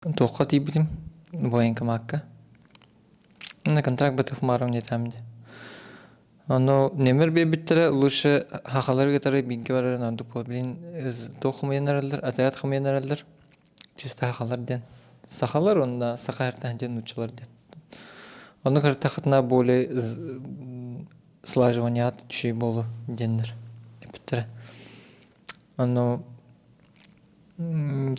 Тоққа тибитим военка макка. На контракт бытык марам нетамди. Оно немер бебиттере лучше хахалар гитары бинге барар нанду блин тох хумянарлар атарат хумянарлар чисто хахалар ден. Сахалар онда сахартан ден учулар ден. Оно картахтна более слаживание от чей болу деннер. Биттере. Оно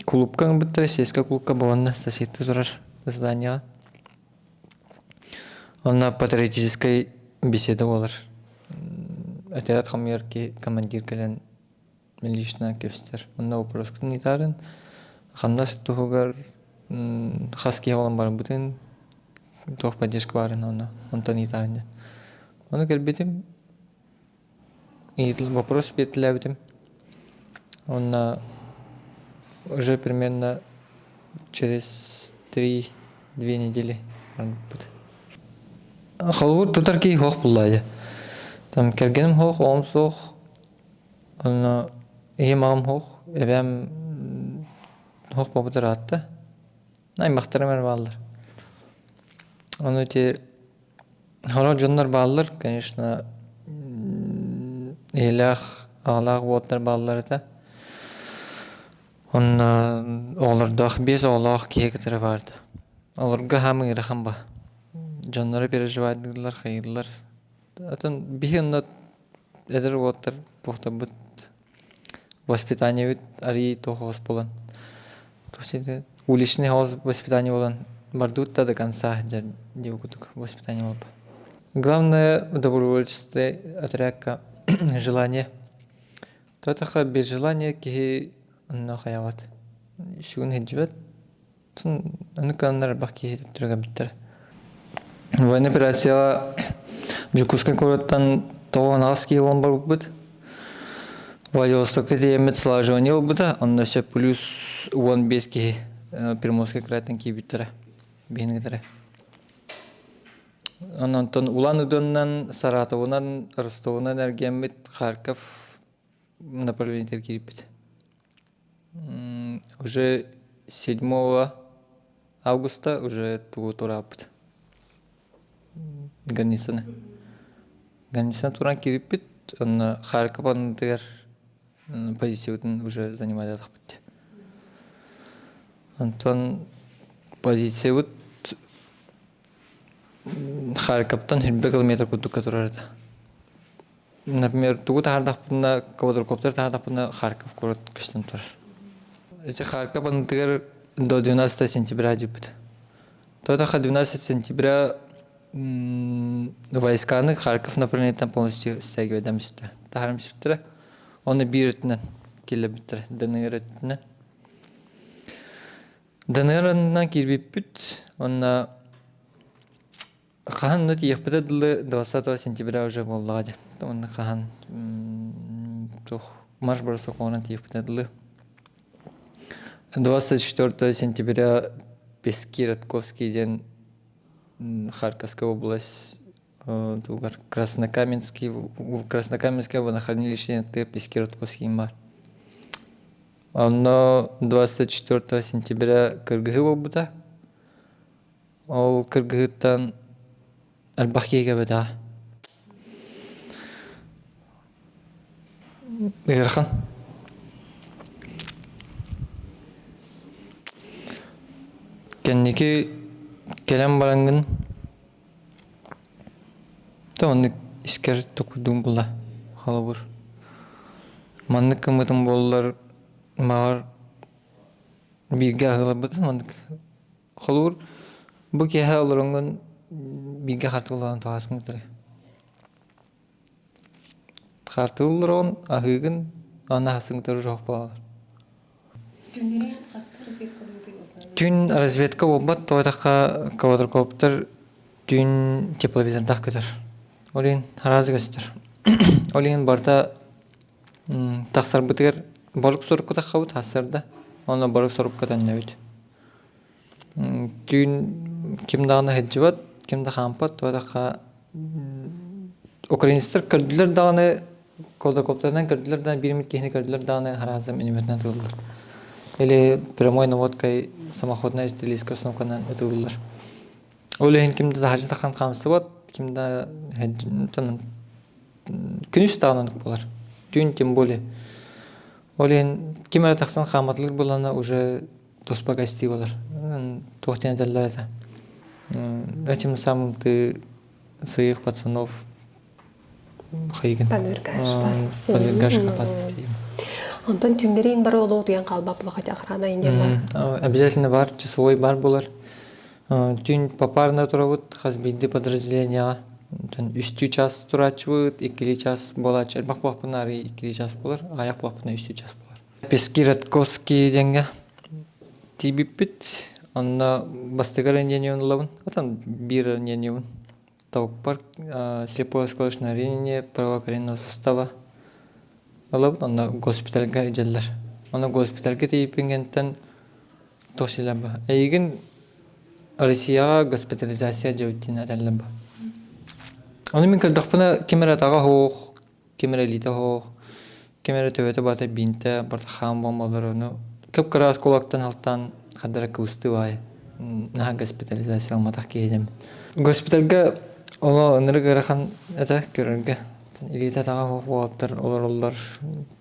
клубка биттере сельская клубка баванна соседи турар здания. Она патриотической беседа болар. Атарат хамерки командир келен лично кефстер. Она вопрос книтарын. Ханнас тухугар хаски халам бар бутын тох поддержка барын он то нитарын. Он келбетим и вопрос петлявитим. Он уже примерно через 3-2 недели будет. Халвур тутарки хох буллайды. Там кергеним хох, омсох, она имам хох, эвем хох побудыр атты. Най мақтарымер баллар. Оны те хора жоннар баллар, конечно, элях, ағлақ уоттар баллар это. Он олардах без олақ кекетері барды. Оларға хамы ирахам ба. Жоннары переживайдылар, хайырлар. Атын бихиннат эдер уоттар тухта бут воспитание бит ари тохос болан. Тохсиде уличный хаос воспитание болан. Бардутта до конца девкутук воспитание болба. Главное добровольчество отряка желание. Татаха без желания ки на хаяват. Шун хиджбет. Аны каннар баки трага биттер. Военная операция Жукускан коротан Тованавский он был бы. Владивосток имеет слаживание было, он еще плюс он бески Приморский край танки биттера, бингдера. Он Антон Улан-Удоннан, Саратовнан, Ростовнан энергиямит Харьков направление Теркирипит. Уже 7 августа уже Тугутурапт. Гарнисоны. Гарнисон туран кирипит, он Харьков он тегер позицию уже занимает отход. Антон позиция вот Харьковтан 1 километр куда который это. Например, тут хардах на квадрокоптер хардах на Харьков город Костянтинов. Эти Харьков он тегер до 12 сентября дебют. То это 12 сентября войска Харьков направление там полностью стягивает до места. Тахарам сюда, он и биртнен, километр, доныртнен. Доныртнен кирбипит, он хахан нот ехпетет 20 сентября уже был ладе. Он хахан тух марш бросок он ехпетет 24 сентября Пески Радковский день. Харьковская область, Краснокаменский, в Краснокаменске водохранилище Пески Радковский мар. Оно 24 сентября Кыргызы было, ол Кыргызстан Албахиге было. Ирхан. Кенники келем барангын то он искер токудум була халабур маннык кымытым боллар маар бирге агылабыт маннык халабур бу кеха олорунгун бирге хартылган таасын тире хартылларон агыгын ана хасыңтыр жок балар Тюн разведка болбат, тойтака квадрокоптер тюн тепловизор тахкытыр. Олин харазы көстер. Олин барта тахсар бытыр барык сорукка тахабыт хасарда. Оны барык сорукка таннабыт. Тюн кимдагына хеджибат, кимда хампат, тойтака украинстер кырдылар даганы квадрокоптерден кырдылардан 1 минут кехне кырдылар даганы харазы минометнен тылдыр. или прямой наводкой самоходной артиллерийской установканан этилдер. Олеген кимде хажы тахан камсы бат, кимде күнүс тагынан болар. Түйін тем более. Олеген кимера таксан хаматлык булана уже тоспа гасти болар. Тохтен эделлер это. Этим самым ты своих пацанов хайген. Подвергаш опасности. Антон түмдерин бар олу туян калба плохо охрана инде. Обязательно бар, часовой бар болар. Тюн попарна туравут хазбиди подразделения. Үстү час турачыбыт, 2 час болач. Элбак плахпынари 2 час болар, аяк плахпына 3 час болар. Пески Радковский денге тибиппит, анна бастыгар инженеун лавын, атан бир инженеун. Таук парк, слепое сколочное ранение правого коленного сустава. Лавын, анна госпитальга иджеллер. Анна госпитальга тибиппингентен тошилаба. Эйген Россияга госпитализация жаутина дәлләбә. Аны мин калдыкпына камера тага хох, камера лита хох, камера төбәтә бата бинтә, барта хам бомбаларны. Күп крас колактан алтан хадара кусты вай. На госпитализация алматак киедем. Госпитальга ала нырыгарахан это көрөнгә. Лита тага хох ваттыр, олар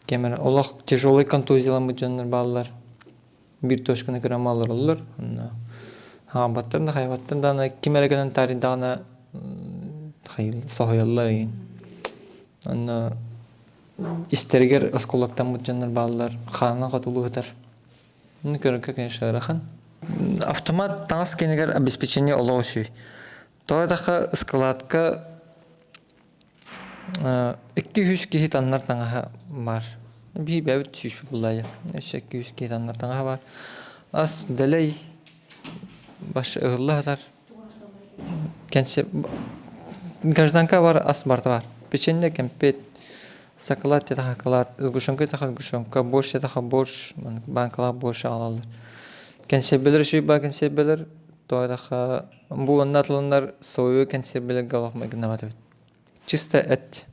камера. Аллах тяжелый контузиялар жаннар баллар. Бир тошканы крамалар олар. Баттар да хайваттар да кимереген таридана хайыл сохояллар. Анна истергер осколоктан мутжаннар баллар хана катулугатар. Ны көрөккө конечно рахан. Автомат таңыз кенегер обеспечение олоошуй. Тодаха складка 200 кихи таннар таңаха бар. Би бәүт шүш буллай. 200 кихи таннар таңаха бар. Ас делей баш ыгыллатар. Кенсе гражданка бар, ас барта бар. Печенье, кемпет, сакалат, хакалат, сгушенка, сгушенка, борщ, борщ, банкала борщ алалар. Кенсе белер шуй ба кенсе белер, то это бу натландар сою кенсе белер галах магнават. Чисто эт.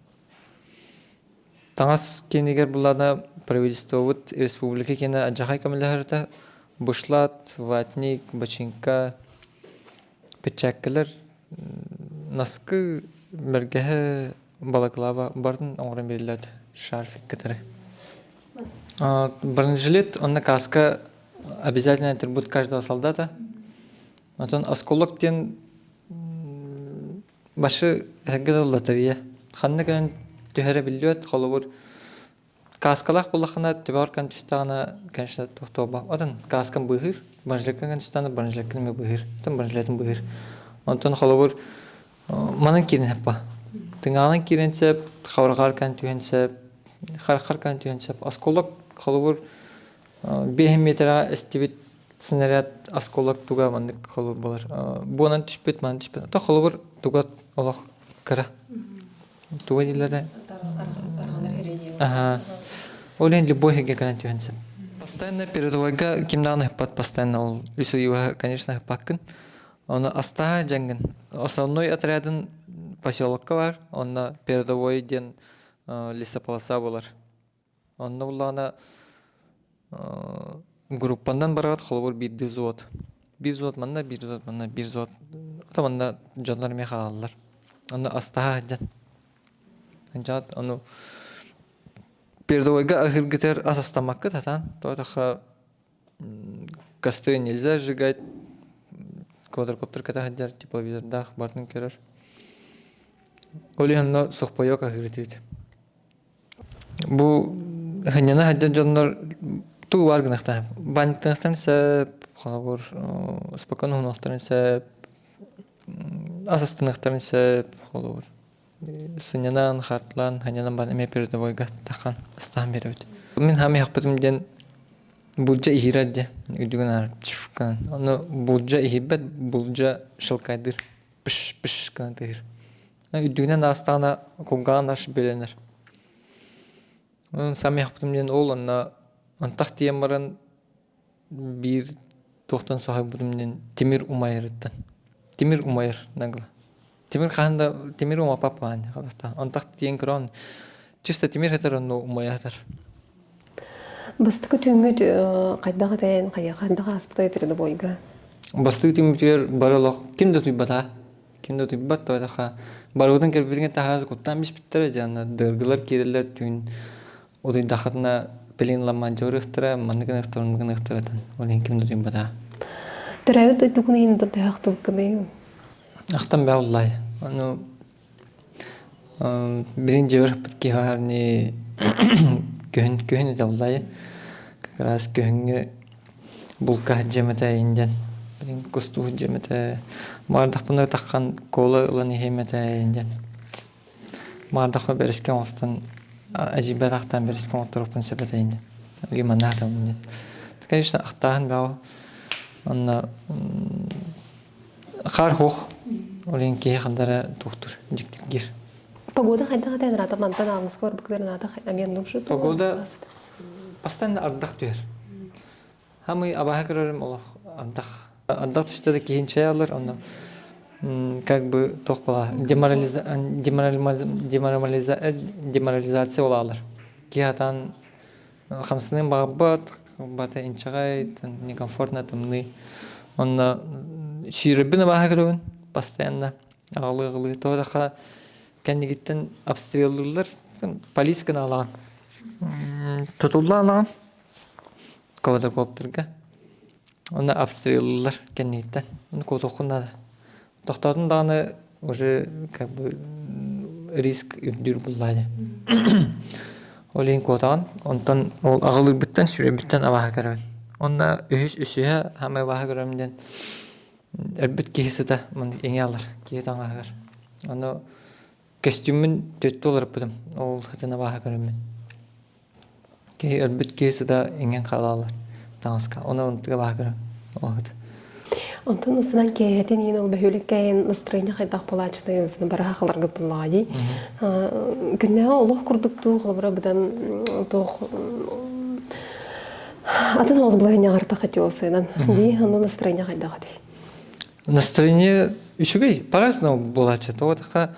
Таңас кенегер булана правительство вот республики кена аджахай камилахарта бушлат, ватник, бачинка, печаккалар, наскы бергеhe балаклава бардын оңран белләт шарфик катары. Бронежилет, он на каска обязательный атрибут каждого солдата. Вот он осколок тен башы хаггада лотерея. Ханны кан төһәре билләт холовур. Каскалах булахына төбаркан түстәгәнә конечно тохтоба. Атан каскан быгыр, бронежилеткан түстәгәнә бронежилеткан ме быгыр. Тан бронежилетен быгыр. Антон холовур манын кирен хапа. Тыңалын киренсеп, хаврагар кан түһенсеп, хархар кан түһенсеп, осколок холовур 5 метра эстибит снаряд осколок туга мандык холовур болар. Бунан түшпет, манын түшпет. Та холовур туга олох кара. Туга диләре. Ага. Олен любой хеге кан түһенсеп. Постоянно передовойга кимнаны хапат постоянно ол. Үсү его, конечно, хапакын. Он аста жангын. Основной отрядын поселокка бар. Он передовой ден лесополоса болар. Он булана группандан барат холбор бир взвод. Бир взвод манна, бир взвод манна, бир взвод. Атаманда жанлар мехаллар. Он аста жан. Анжат ону передовойга ахиргетер асастамакка татан. Тоотаха костры нельзя сжигать. Квадрокоптер катаһаджар тепловизордах бартын көрөр. Олианно сохпойок ахиритит. Бу ханьяна хаджан жоннор ту варгнахтан. Банктан се хавор спокойно нохтан се асастанахтан се хавор. Сынянан хартлан ханьянан бан эме передовойга тахан астан берет. Мен хами хаппатым ден Булжа ихирадже, үдүгөн арчыфкан. Аны булжа ихибет, булжа шылкайдыр. Пиш кантыр. Үдүгөнөн астана кулган аш беленер. Сами хаптым ден ол анна антак тиемаран бир тохтан сахибудым ден Темир Умайрыттан. Темир Умайр нагла. Темир ханда Темир Ума папан халаста. Антак тиен крон. Чисто Темир хатар но Умайатар. Бастыкы түңгүт кайдага тен кайдага аспытай перде бойга. Бастык тимитер баралок кимде туйбата. Кимде туйбат тойдаха. Барудан келбирген тахаз куттан биш биттер жана дыргылар кирелер түн. Одай дахатна пелин ламан жорыхтыра, мандыгын ыхтырдан. Олен кимде туйбата. Терәүт тугны инде тахты кыды. Ахтан бауллай. Аны биринчи бир битки харни көн давлай. Как раз көнгө булка жемете инден. Бирин кусту жемете. Мардах буны таккан кола улан хемете инден. Мардах берискен остан ажибе тактан берискен отурупун себете инден. Гимана там инден. Конечно, ахтахан бау. Анна хар хох. Олен ки хандара доктор жиктигир. Погода кайдага тен рата мантан амскор букдер ната амен нушу. Погода постоянно ардах түйер. Хамы абаха көрөрüm олох ардах. Ардах түштеді кейін чай алыр, оны как бы тоқпала деморализация ола алыр. Киятан хамсының бағабат, бата инчағай, некомфортно тымны. Оны шүйребін абаха көрөрüm постоянно ағылы-ғылы. Тоғдақа кәнегеттен обстреллырлар полисканы алаған. Tutuldu lan. Kovada kopturga. Onu обстреллар кеннеттен. Onu котохунда. Тоқтатын даны уже как бы риск үдүр буллайды. Олен котан, онтан ол агылыр биттен сүре биттен абаха карабын. Онда үсүе хамы абаха карабынден элбет кесете мен эңе алыр. Кетан агар. Аны костюмын төттөлөр битим. Ол хатына абаха карабын. Ки элбет кесете эңен калалар. Танска. Оны онтыга абаха карабын. Огт. Онтон усынан кеятен ен ол бөхөлүккәен настроение кайдак болачыны өзүнө бара халарга буллай. Күннәгә олох курдукту холбара бидан тох атын оз буларына гарта катыосыдан. Ди, аны настроение кайдак ди. Настроение üşüгей по-разному болачы. Тоотка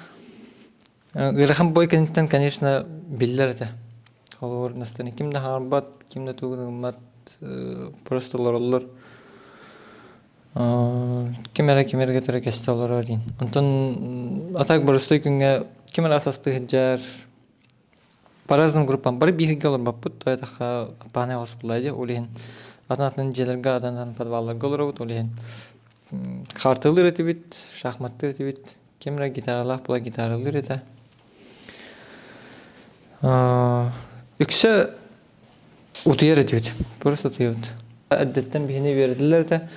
гырахам бойкенттен, конечно, биллер это. Холор настроение кимде харбат, кимде тугынмат, просто лорлор. Кемере тере кесталар арин. Онтон атак барыстой күнгө кемер асасты жар по разным группам бар бигелер баппут таяха пане оспулайды олен атнатын желерге адандан подваллар голробут олен картылыр этибит шахматтыр этибит кемере гитаралар була гитаралар эте үксө утуер этибит просто туют аддеттен бихине бердилер да.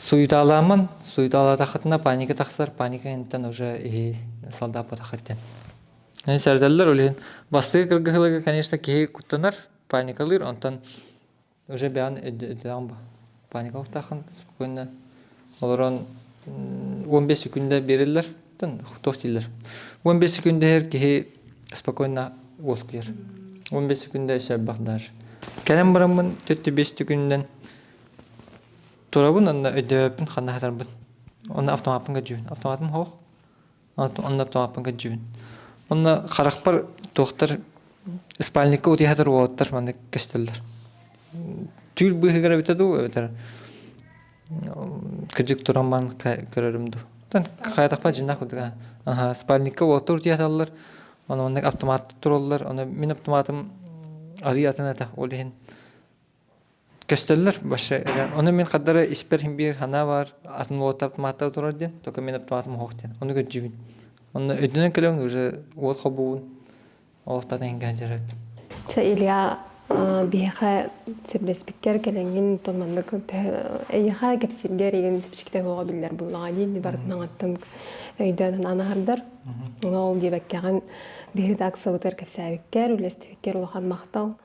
Суйталамын, суйтала тахатына паника тахсар, паника интен уже солдат потахаттен. Они сәрдәлләр олен. Бастыгы кыргыгылыгы, конечно, кеһи куттанар, паникалыр, онтан уже бян эдәмба. Паника тахын спокойно. Оларан 15 секундда берилер, тан тоқтилер. 15 секундда һәр кеһи спокойно воскер. 15 секундда шәббах даже. Кәлем барамын 4-5 секунддан Турабын онда өдөпүн ханна хатарбын. Онда автоматпынга жүбүн. Автоматым хох. Онда автоматпынга жүбүн. Онда харакпар доктор спальникка ути хатар уоттар манда кестелдер. Түл быгыгара битаду өтөр. Кыжык тураман көрөрүмдү. Тан каятакпа жинак кудга. Спальникка уоттар ути хаталлар. Онда автомат тураллар. Онда мен автоматым алиятын ата олен. Кестеллер башы. Оны мен кадары исперхим бир хана бар. Атын уоттап мата турар ден. Тока мен автоматым хох ден. Оны көжүбүн. Оны өдөнөн келем уже уот хобуун. Офтадан ганжарап. Ча Илья биха сөблеспикер келеңин томандык эйха кепсилгер еген типчикте хога биллер буллагы ди бартынан аттан өйдөн анахардар. Ол дебеккәгән бир даксыбытыр кепсәбеккер, үлестебеккер улахан мактал.